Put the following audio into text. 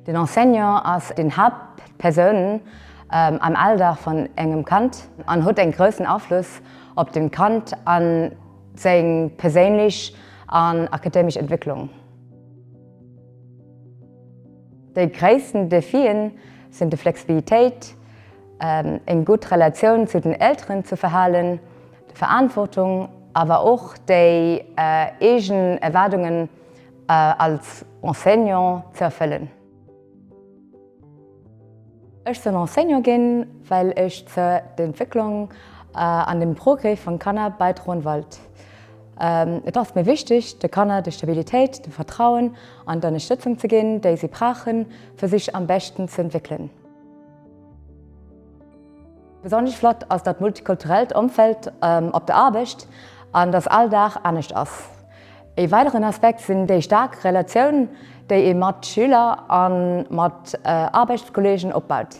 Den Enseignant als den Hauptperson am Alltag von engem Kant und hat einen großen Einfluss auf den Kant an seine persönliche und akademische Entwicklung. Die größten Defizite sind die Flexibilität, eine gute Relation zu den Eltern zu verhalten, die Verantwortung, aber auch die eigenen Erwartungen als Enseignant zu erfüllen. Ich soll Enseignant gehen, weil ich zur Entwicklung an dem Progress von Kanner beitragen wollte. Es ist mir wichtig, den Kanner die Stabilität, das Vertrauen und die Unterstützung zu geben, die sie brauchen, für sich am besten zu entwickeln. Besonders flott ist das multikulturelle Umfeld auf der Arbeit und das Alltag anders ist. Ein weiterer Aspekt sind die starken Relationen, die ich mit Schülern und mit Arbeitskollegen aufbaut.